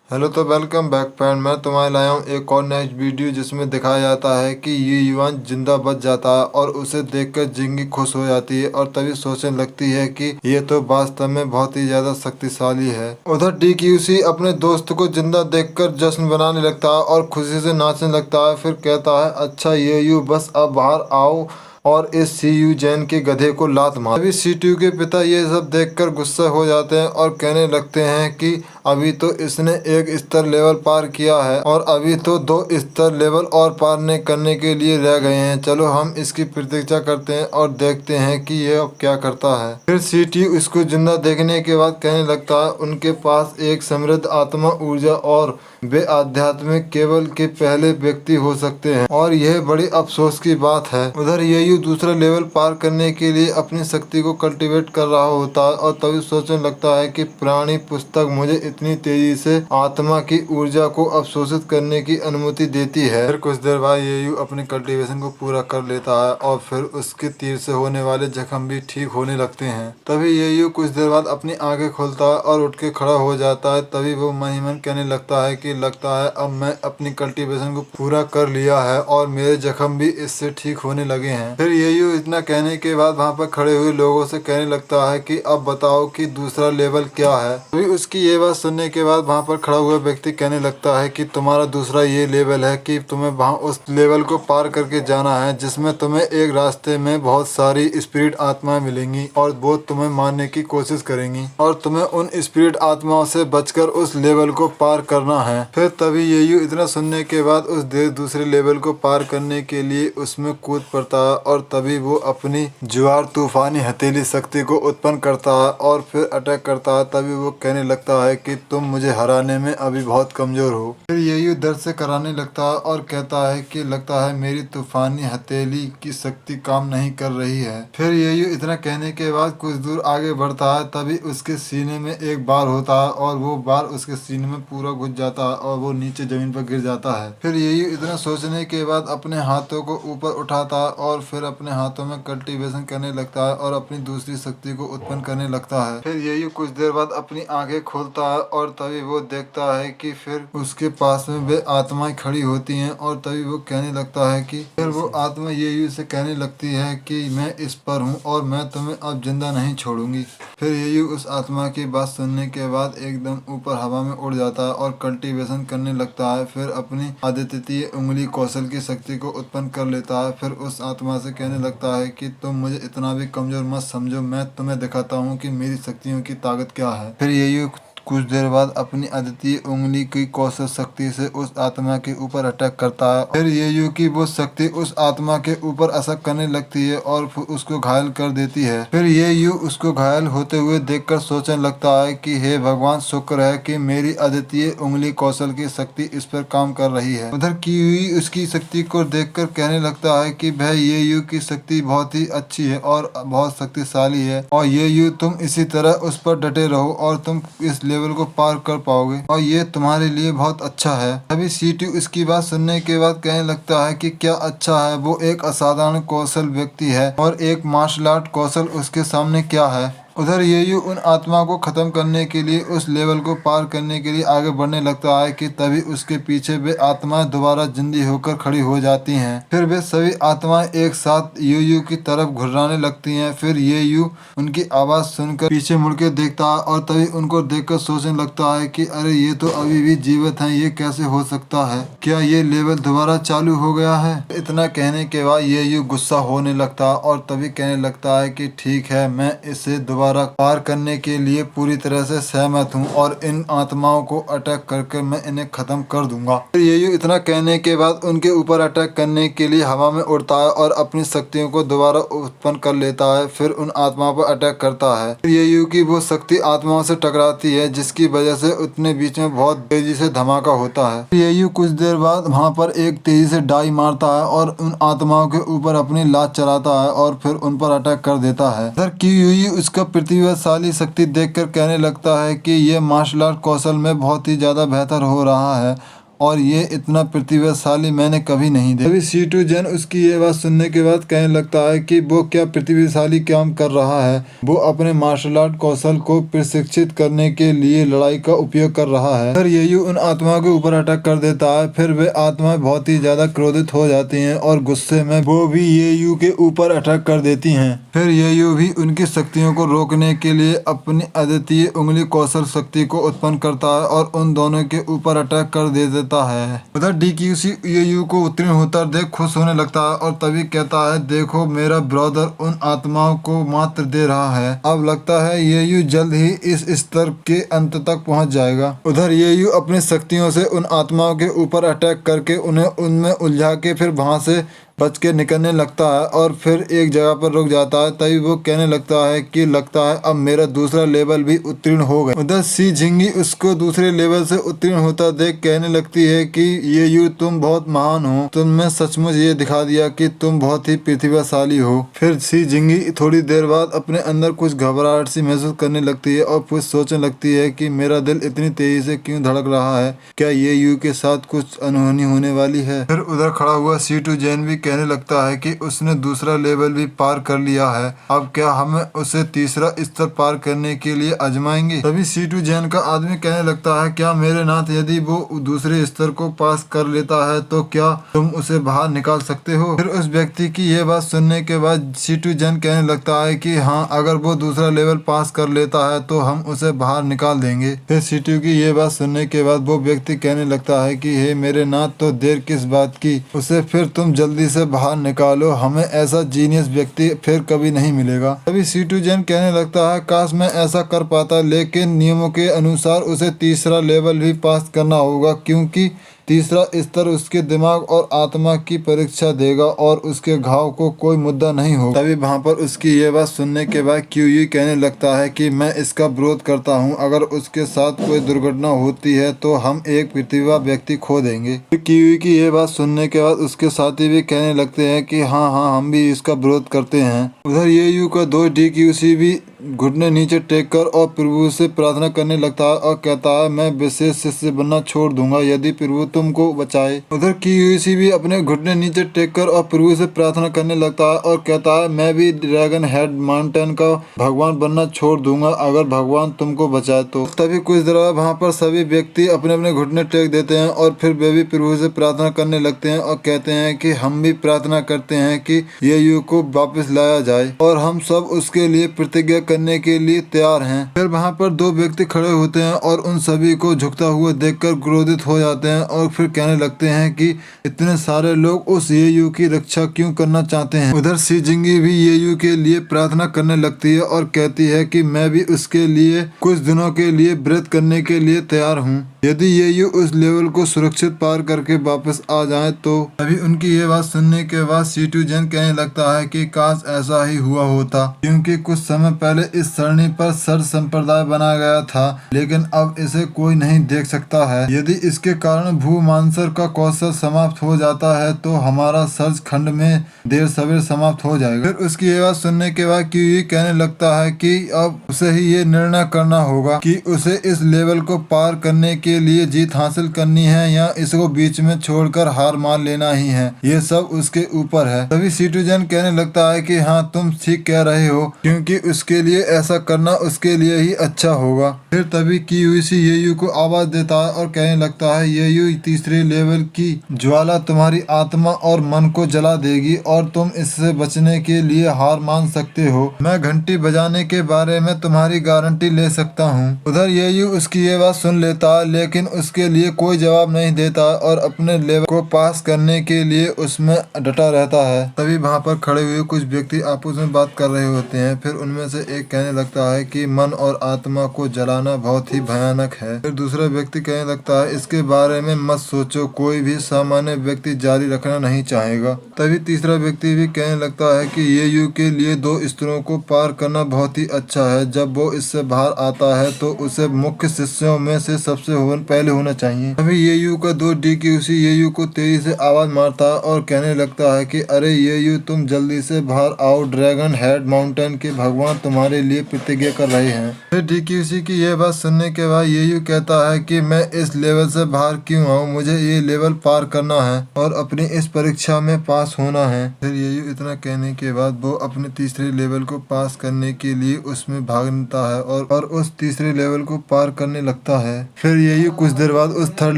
Hello तो welcome back friend. मैं तुम्हारे लाया हूँ एक और नेक्स्ट वीडियो जिसमें दिखाया जाता है कि ये युवान जिंदा बच जाता है और उसे देखकर जिंदगी खुश हो जाती है और तभी सोचने लगती है कि ये तो वास्तव में बहुत ही ज्यादा शक्तिशाली है। उधर DQC अपने दोस्त को जिंदा देखकर जश्न बनाने लगता है और खुशी से नाचने लगता है। फिर कहता है, अच्छा ये यू बस अब बाहर आओ और इस CU जैन के गधे को लात मार। अभी CTU के पिता ये सब देखकर गुस्सा हो जाते हैं और कहने लगते हैं कि अभी तो इसने एक स्तर लेवल पार किया है और अभी तो 2 स्तर लेवल और पार नहीं करने के लिए रह गए हैं। चलो हम इसकी प्रतीक्षा करते हैं और देखते हैं कि ये अब क्या करता है। फिर CTU इसको जिंदा देखने के बाद कहने लगता है उनके पास एक समृद्ध आत्मा, ऊर्जा और वे आध्यात्मिक केवल के पहले व्यक्ति हो सकते हैं और यह बड़ी अफसोस की बात है। उधर येयू दूसरा लेवल पार करने के लिए अपनी शक्ति को कल्टीवेट कर रहा होता है और तभी सोचने लगता है कि पुरानी पुस्तक मुझे इतनी तेजी से आत्मा की ऊर्जा को अवशोषित करने की अनुमति देती है। फिर कुछ देर बाद येयू अपनी कल्टीवेशन को पूरा कर लेता है और फिर उसके तीर से होने वाले जख्म भी ठीक होने लगते हैं। तभी येयू कुछ देर बाद अपनी आंखें खोलता है और उठ के खड़ा हो जाता है। तभी वो मन ही मन कहने लगता है कि लगता है अब मैं अपनी कल्टीवेशन को पूरा कर लिया है और मेरे जख्म भी इससे ठीक होने लगे हैं। फिर येयू इतना कहने के बाद वहाँ पर खड़े हुए लोगों से कहने लगता है कि अब बताओ कि दूसरा लेवल क्या है। तभी उसकी ये बात सुनने के बाद वहाँ पर खड़ा हुआ व्यक्ति कहने लगता है कि तुम्हारा दूसरा ये लेवल है कि तुम्हें वहाँ उस लेवल को पार करके जाना है जिसमें तुम्हें एक रास्ते में बहुत सारी स्पिरिट आत्माएं मिलेंगी और वो तुम्हें मारने की कोशिश करेंगी और तुम्हें उन स्पिरिट आत्माओं से बचकर उस लेवल को पार करना है। फिर तभी येयू इतना सुनने के बाद उस दूसरे लेवल को पार करने के लिए उसमें कूद पड़ता है और तभी वो अपनी ज्वार तूफानी हथेली शक्ति को उत्पन्न करता है और फिर अटैक करता है। तभी वो कहने लगता है कि तुम मुझे हराने में अभी बहुत कमजोर हो। फिर येयू दर्द से कराने लगता है और कहता है कि लगता है मेरी तूफानी हथेली की शक्ति काम नहीं कर रही है। फिर येयू इतना कहने के बाद कुछ दूर आगे बढ़ता है। तभी उसके सीने में एक बार होता है और वो बार उसके सीने में पूरा घुस जाता है और वो नीचे जमीन पर गिर जाता है। फिर येयू इतना सोचने के बाद अपने हाथों को ऊपर उठाता है और फिर अपने हाथों में कल्टीवेशन करने लगता है और अपनी दूसरी शक्ति को उत्पन्न करने लगता है। फिर येयू कुछ देर बाद अपनी आंखें खोलता है और तभी वो देखता है कि फिर उसके पास में वे आत्माएं खड़ी होती हैं और तभी वो कहने लगता है कि फिर वो आत्मा येयू से कहने लगती है कि मैं इस पर हूँ और मैं तुम्हें अब जिंदा नहीं छोड़ूंगी। फिर येयू उस आत्मा की बात सुनने के बाद एकदम ऊपर हवा में उड़ जाता है और कल्टीवेशन करने लगता है। फिर अपनी अद्वितीय उंगली कौशल की शक्ति को उत्पन्न कर लेता है। फिर उस आत्मा से कहने लगता है कि तुम मुझे इतना भी कमजोर मत समझो, मैं तुम्हें दिखाता हूँ कि मेरी शक्तियों की ताकत क्या है। फिर येयू कुछ देर बाद अपनी अद्वितीय उंगली की कौशल शक्ति से उस आत्मा के ऊपर अटैक करता है। फिर येयू की वो शक्ति उस आत्मा के ऊपर असर करने लगती है और उसको घायल कर देती है। फिर येयू उसको घायल होते हुए देखकर सोचने लगता है कि हे भगवान, शुक्र है कि मेरी अद्वितीय उंगली कौशल की शक्ति इस पर काम कर रही है। उधर कीवी उसकी शक्ति को देखकर कहने लगता है कि भाई येयू की शक्ति बहुत ही अच्छी है और बहुत शक्तिशाली है और येयू तुम इसी तरह उस पर डटे रहो और तुम इस लेवल को पार कर पाओगे और ये तुम्हारे लिए बहुत अच्छा है। अभी CTU इसकी बात सुनने के बाद कहने लगता है कि क्या अच्छा है, वो एक असाधारण कौशल व्यक्ति है और एक मार्शल आर्ट कौशल उसके सामने क्या है। उधर येयू उन आत्मा को खत्म करने के लिए उस लेवल को पार करने के लिए आगे बढ़ने लगता है कि तभी उसके पीछे वे आत्माएं दोबारा जिंदी होकर खड़ी हो जाती हैं। फिर वे सभी आत्माएं एक साथ येयू की तरफ घुर्राने लगती हैं। फिर येयू उनकी आवाज सुनकर पीछे मुड़ के देखता है और तभी उनको देखकर सोचने लगता है कि अरे ये तो अभी भी जीवित हैं, ये कैसे हो सकता है, क्या ये लेवल दोबारा चालू हो गया है। इतना कहने के बाद येयू गुस्सा होने लगता है और तभी कहने लगता है कि ठीक है, मैं इसे दोबारा पार करने के लिए पूरी तरह से सहमत हूँ और इन आत्माओं को अटैक करके मैं इन्हें खत्म कर दूंगा। फिर येयू इतना कहने के बाद उनके ऊपर अटैक करने के लिए हवा में उड़ता है और अपनी शक्तियों को दोबारा उत्पन्न कर लेता है। फिर उन आत्माओं पर अटैक करता है। फिर येयू की वो शक्ति आत्माओं से टकराती है जिसकी वजह से उतने बीच में बहुत तेजी से धमाका होता है। येयू कुछ देर बाद वहाँ पर एक तेजी से डाई मारता है और उन आत्माओं के ऊपर अपनी लात चलाता है और फिर उन पर अटैक कर देता है। इधर कियूई उसका प्रतिभाशाली शक्ति देखकर कहने लगता है कि ये मार्शल आर्ट कौशल में बहुत ही ज्यादा बेहतर हो रहा है और ये इतना प्रतिभाशाली मैंने कभी नहीं देखा। तभी C2 जैन उसकी ये बात सुनने के बाद कहने लगता है कि वो क्या प्रतिभाशाली काम कर रहा है, वो अपने मार्शल आर्ट कौशल को प्रशिक्षित करने के लिए लड़ाई का उपयोग कर रहा है। फिर येयू उन आत्माओं के ऊपर अटैक कर देता है। फिर वे आत्माएं बहुत ही ज्यादा क्रोधित हो जाती हैं और गुस्से में वो भी येयू के ऊपर अटैक कर देती हैं। फिर येयू भी उनकी शक्तियों को रोकने के लिए अपनी अद्वितीय उंगली कौशल शक्ति को उत्पन्न करता है और उन दोनों के ऊपर अटैक कर दे देता है। उधर डीक्यूसी येयू को उत्तीर्ण होता देख खुश होने लगता है और तभी कहता है, देखो मेरा ब्रदर उन आत्माओं को मात्र दे रहा है। अब लगता है येयू जल्द ही इस स्तर के अंत तक पहुंच जाएगा। उधर येयू अपनी शक्तियों से उन आत्माओं के ऊपर अटैक करके उन्हें उनमें उलझा के फिर वहां से बच के निकलने लगता है और फिर एक जगह पर रुक जाता है। तभी वो कहने लगता है कि लगता है अब मेरा दूसरा लेवल भी उत्तीर्ण हो गया। उधर सी झिंगी उसको दूसरे लेवल से उत्तीर्ण होता देख कहने लगती है कि येयू तुम बहुत महान हो, तुमने सचमुच ये दिखा दिया कि तुम बहुत ही प्रतिभाशाली हो। फिर सी झिंगी थोड़ी देर बाद अपने अंदर कुछ घबराहट सी महसूस करने लगती है और फिर सोचने लगती है कि मेरा दिल इतनी तेजी से क्यों धड़क रहा है, क्या येयू के साथ कुछ अनहोनी होने वाली है। फिर उधर खड़ा हुआ C2 जैन भी कहने लगता है कि उसने दूसरा लेवल भी पार कर लिया है, अब क्या हम उसे तीसरा स्तर पार करने के लिए आजमाएंगे। तभी C2 जैन का आदमी कहने लगता है, क्या मेरे नाथ यदि वो दूसरे स्तर को पास कर लेता है तो क्या तुम उसे बाहर निकाल सकते हो। फिर उस व्यक्ति की ये बात सुनने के बाद C2 जैन कहने लगता है कि हाँ, अगर वो दूसरा लेवल पास कर लेता है तो हम उसे बाहर निकाल देंगे। फिर C2 की ये बात सुनने के बाद वो व्यक्ति कहने लगता है कि हे मेरे नाथ, तो देर किस बात की, उसे फिर तुम जल्दी से बाहर निकालो, हमें ऐसा जीनियस व्यक्ति फिर कभी नहीं मिलेगा। तभी C2 जैन कहने लगता है, काश मैं ऐसा कर पाता, लेकिन नियमों के अनुसार उसे तीसरा लेवल भी पास करना होगा, क्योंकि तीसरा स्तर उसके दिमाग और आत्मा की परीक्षा देगा और उसके घाव को कोई मुद्दा नहीं होगा। तभी वहाँ पर उसकी ये बात सुनने के बाद क्यूई कहने लगता है कि मैं इसका विरोध करता हूँ, अगर उसके साथ कोई दुर्घटना होती है तो हम एक प्रतिभा व्यक्ति खो देंगे। क्यूई की ये बात सुनने के बाद उसके साथी भी कहने लगते हैं कि हाँ हाँ, हम भी इसका विरोध करते हैं। उधर येयू का दोस्त डीक्यूसी भी घुटने नीचे टेक कर और प्रभु से प्रार्थना करने लगता है और कहता है, मैं विशेष शिष्य बनना छोड़ दूंगा यदि प्रभु तुमको बचाए। उधर क्यूसी भी अपने घुटने नीचे टेक कर और प्रभु से प्रार्थना करने लगता है और कहता है, मैं भी ड्रैगन हेड माउंटेन का भगवान बनना छोड़ दूंगा अगर भगवान तुमको बचाए तो। तभी कुछ देर बाद वहाँ पर सभी व्यक्ति अपने अपने घुटने टेक देते हैं और फिर वे भी प्रभु से प्रार्थना करने लगते हैं और कहते हैं कि हम भी प्रार्थना करते हैं कि येयू को वापस लाया जाए और हम सब उसके लिए प्रतिज्ञा करने के लिए तैयार हैं। फिर वहाँ पर दो व्यक्ति खड़े होते हैं और उन सभी को झुकता हुआ देखकर क्रोधित हो जाते हैं और फिर कहने लगते हैं कि इतने सारे लोग उस येयू की रक्षा क्यों करना चाहते हैं। उधर सी झिंगी भी येयू के लिए प्रार्थना करने लगती है और कहती है कि मैं भी उसके लिए कुछ दिनों के लिए व्रत करने के लिए तैयार हूँ, यदि येयू उस लेवल को सुरक्षित पार करके वापस आ जाए तो। अभी उनकी ये बात सुनने के बाद C2 जैन कहने लगता है कि काश ऐसा ही हुआ होता, क्योंकि कुछ समय पहले इस सरणी पर सर संप्रदाय बना गया था, लेकिन अब इसे कोई नहीं देख सकता है। यदि इसके कारण भूमांसर का कौशल समाप्त हो जाता है तो हमारा सर्च खंड में देर सवेर समाप्त हो जाएगा। फिर उसकी ये बात सुनने के बाद क्यूई कहने लगता है कि अब उसे ही ये निर्णय करना होगा कि उसे इस लेवल को पार करने के लिए जीत हासिल करनी है या इसको बीच में छोड़कर हार मान लेना ही है, ये सब उसके ऊपर है। तभी C2 जैन कहने लगता है कि हाँ, तुम ठीक कह रहे हो, क्योंकि उसके लिए ऐसा करना उसके लिए ही अच्छा होगा। फिर तभी क्यूसी येयू को आवाज देता है और कहने लगता है, येयू तीसरे लेवल की ज्वाला तुम्हारी आत्मा और मन को जला देगी और तुम इससे बचने के लिए हार मान सकते हो। मैं घंटी बजाने के बारे में तुम्हारी गारंटी ले सकता हूँ। उधर येयू उसकी ये बात सुन लेता है, लेकिन उसके लिए कोई जवाब नहीं देता और अपने लेवल को पास करने के लिए उसमें डटा रहता है। तभी वहाँ पर खड़े हुए कुछ व्यक्ति आपस में बात कर रहे होते हैं। फिर उनमें से एक कहने लगता है कि मन और आत्मा को जलाना बहुत ही भयानक है। फिर दूसरा व्यक्ति कहने लगता है, इसके बारे में मत सोचो, कोई भी सामान्य व्यक्ति जारी रखना नहीं चाहेगा। तभी तीसरा व्यक्ति भी कहने लगता है कि येयू के लिए दो स्तरों को पार करना बहुत ही अच्छा है, जब वो इससे बाहर आता है तो उसे मुख्य शिष्यों में से सबसे पहले होना चाहिए। अभी येयू का दोस्त डीक्यूसी येयू को तेजी से आवाज मारता है और कहने लगता है कि अरे येयू, तुम जल्दी से बाहर आओ, ड्रैगन हेड माउंटेन के भगवान तुम्हारे लिए प्रतिज्ञा कर रहे हैं। फिर डीक्यूसी की यह बात सुनने के बाद येयू कहता है कि मैं इस लेवल से बाहर क्यों आऊँ, मुझे ये लेवल पार करना है और अपनी इस परीक्षा में पास होना है। फिर येयू इतना कहने के बाद वो अपने तीसरे लेवल को पास करने के लिए उसमें भागता है और उस तीसरे लेवल को पार करने लगता है। फिर येयू कुछ देर बाद उस थर्ड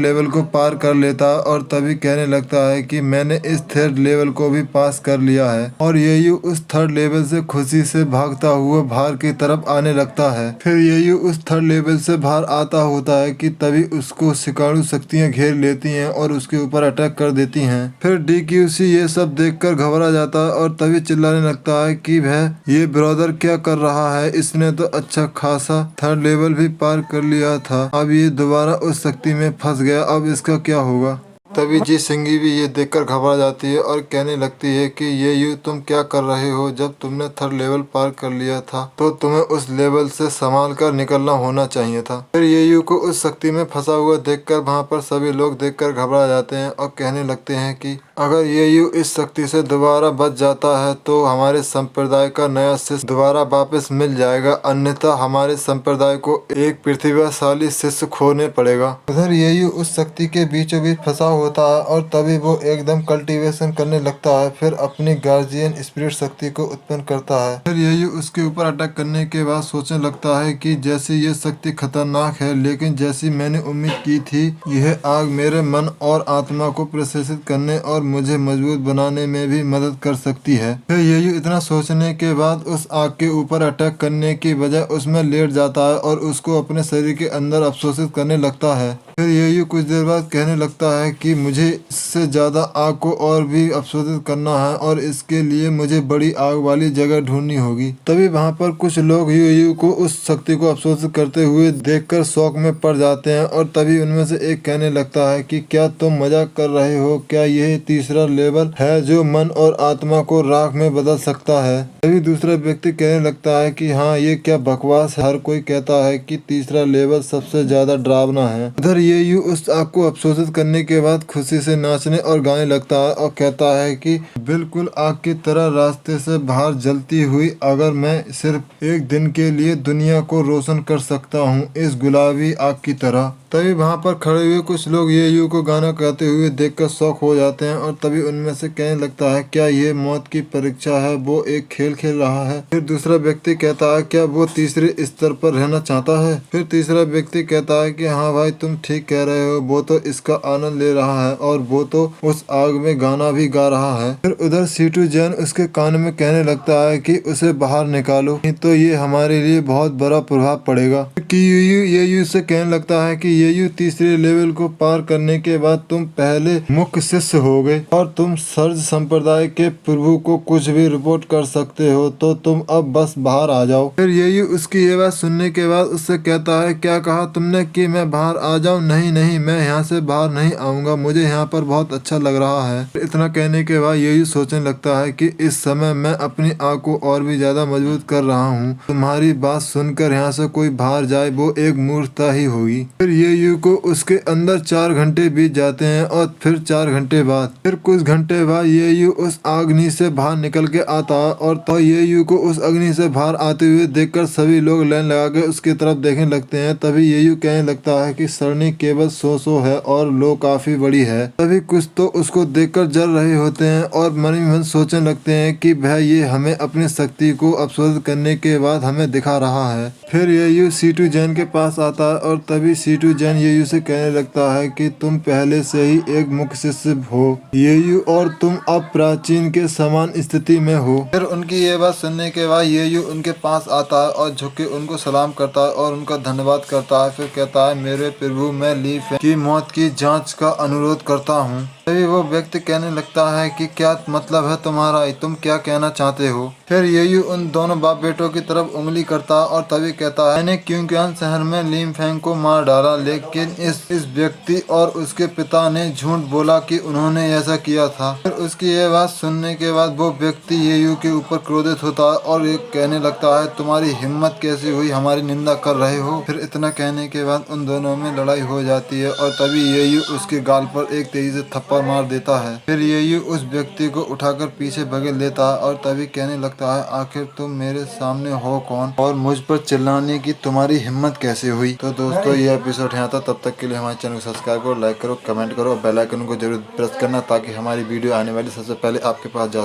लेवल को पार कर लेता है और तभी कहने लगता है कि मैंने इस थर्ड लेवल को भी पास कर लिया है, और येयू उस थर्ड लेवल से खुशी से भागता हुआ बाहर की तरफ आने लगता है। फिर येयू उस थर्ड लेवल से बाहर आता होता है कि तभी उसको शिकारू शक्तियां घेर लेती हैं और उसके ऊपर अटैक कर देती हैं। फिर डीक्यूसी ये सब देखकर घबरा जाता है और तभी चिल्लाने लगता है कि वह ये ब्रदर क्या कर रहा है, इसने तो अच्छा खासा थर्ड लेवल भी पार कर लिया था, अब ये दोबारा उस शक्ति में फंस गया, अब इसका क्या होगा। तभी जी सिंगी भी ये देखकर घबरा जाती है और कहने लगती है कि येयू तुम क्या कर रहे हो, जब तुमने थर्ड लेवल पार कर लिया था तो तुम्हें उस लेवल से संभाल कर निकलना होना चाहिए था। फिर येयू को उस शक्ति में फंसा हुआ देखकर वहाँ पर सभी लोग देखकर घबरा जाते हैं और कहने लगते हैं कि अगर येयू इस शक्ति से दोबारा बच जाता है तो हमारे संप्रदाय का नया शिष्य दोबारा वापस मिल जाएगा, अन्यथा हमारे संप्रदाय को एक प्रतिभाशाली शिष्य खोने पड़ेगा। उधर येयू उस शक्ति के बीचों बीच फंसा होता है और तभी वो एकदम कल्टीवेशन करने लगता है, फिर अपनी गार्जियन स्पिरिट शक्ति को उत्पन्न करता है। फिर येयू उसके ऊपर अटैक करने के बाद सोचने लगता है कि जैसे ये शक्ति खतरनाक है, लेकिन जैसी मैंने उम्मीद की थी, यह आग मेरे मन और आत्मा को प्रशासित करने और मुझे मजबूत बनाने में भी मदद कर सकती है। फिर येयू इतना सोचने के बाद उस आग के ऊपर अटैक करने की बजाय उसमें लेट जाता है और उसको अपने शरीर के अंदर अवशोषित करने लगता है। फिर येयू कुछ देर बाद कहने लगता है कि मुझे इससे ज्यादा आग को और भी अवशोषित करना है और इसके लिए मुझे बड़ी आग वाली जगह ढूंढनी होगी। तभी वहाँ पर कुछ लोग येयू को उस शक्ति को अवशोषित करते हुए देखकर शौक में पड़ जाते हैं और तभी उनमें से एक कहने लगता है कि क्या तुम मजाक कर रहे हो, क्या यह तीसरा लेवल है जो मन और आत्मा को राख में बदल सकता है। तभी दूसरा व्यक्ति कहने लगता है कि हाँ, ये क्या बकवास है, हर कोई कहता है कि तीसरा लेवल सबसे ज्यादा डरावना है। उधर येयू उस आग को अवशोषित करने के बाद खुशी से नाचने और गाने लगता है और कहता है कि बिल्कुल आग की तरह रास्ते से बाहर जलती हुई, अगर मैं सिर्फ एक दिन के लिए दुनिया को रोशन कर सकता हूँ इस गुलाबी आग की तरह। तभी वहाँ पर खड़े हुए कुछ लोग येयू को गाना गाते हुए देखकर शौक हो जाते हैं और तभी उनमें से कहने लगता है क्या ये मौत की परीक्षा है, वो एक खेल खेल रहा है। फिर दूसरा व्यक्ति कहता है क्या वो तीसरे स्तर पर रहना चाहता है। फिर तीसरा व्यक्ति कहता है कि हाँ भाई, तुम ठीक कह रहे हो, वो तो इसका आनंद ले रहा है और वो तो उस आग में गाना भी गा रहा है। फिर उधर सीटू जैन उसके कान में कहने लगता है कि उसे बाहर निकालो, नहीं तो ये हमारे लिए बहुत बड़ा प्रभाव पड़ेगा। कियूयू येयू से कहने लगता है कि येयू तीसरे लेवल को पार करने के बाद तुम पहले मुख्य शिष्य हो गए और तुम सर्ज संप्रदाय के प्रभु को कुछ भी रिपोर्ट कर सकते हो, तो तुम अब बस बाहर आ जाओ। फिर येयू उसकी ये बात सुनने के बाद उससे कहता है क्या कहा तुमने कि मैं बाहर आ जाऊं? नहीं नहीं, मैं यहाँ से बाहर नहीं आऊंगा, मुझे यहाँ पर बहुत अच्छा लग रहा है। इतना कहने के बाद येयू सोचने लगता है कि इस समय मैं अपनी आँख को और भी ज्यादा मजबूत कर रहा हूँ, तुम्हारी बात सुनकर यहाँ से कोई बाहर जाए वो एक मूर्खता ही होगी। फिर येयू को उसके अंदर 4 घंटे बीत जाते हैं और फिर 4 घंटे बाद फिर कुछ घंटे बाद येयू उस अग्नि से बाहर निकल के आता है और तो येयू को उस अग्नि से बाहर आते हुए देखकर सभी लोग लाइन लगा के उसकी तरफ देखने लगते हैं। तभी येयू कहने लगता है कि सरणी केवल 100 है और लो काफी बड़ी है। तभी कुछ तो उसको देखकर जल रहे होते हैं और मन ही मन सोचने लगते हैं कि भाई ये हमें अपनी शक्ति को अवशोषित करने के बाद हमें दिखा रहा है। फिर येयू सीटू जैन के पास आता है और तभी सीटू जैन येयू से कहने लगता है कि तुम पहले से ही एक मुख्य शिष्य हो येयू और तुम अब प्राचीन के समान स्थिति में हो। फिर उनकी ये बात सुनने के बाद येयू उनके पास आता है और झुक के उनको सलाम करता है और उनका धन्यवाद करता है। फिर कहता है मेरे प्रभु, मैं ली फेंग की मौत की जांच का अनुरोध करता हूँ। तभी वो व्यक्ति कहने लगता है कि क्या मतलब है तुम्हारा, तुम क्या कहना चाहते हो। फिर येयू उन दोनों बाप बेटों की तरफ उंगली करता है और तभी कहता है मैंने क्योंकियान शहर में लीम फेंग को मार डाला, लेकिन इस व्यक्ति और उसके पिता ने झूठ बोला कि उन्होंने ऐसा किया था। फिर उसकी ये बात सुनने के बाद वो व्यक्ति येयू के ऊपर क्रोधित होता है और ये कहने लगता है तुम्हारी हिम्मत कैसी हुई, हमारी निंदा कर रहे हो। फिर इतना कहने के बाद उन दोनों में लड़ाई हो जाती है और तभी येयू उसके गाल पर एक तेजी से थप्पड़ थप्पड़ मार देता है। फिर यूयू उस व्यक्ति को उठाकर पीछे भगे लेता है और तभी कहने लगता है, आखिर तुम मेरे सामने हो कौन और मुझ पर चिल्लाने की तुम्हारी हिम्मत कैसे हुई। तो दोस्तों ये एपिसोड यहाँ था। तब तक के लिए हमारे चैनल को सब्सक्राइब करो, लाइक करो, कमेंट करो और बेल आइकन को जरूर प्रेस करना ताकि हमारी वीडियो आने वाली सबसे पहले आपके पास जा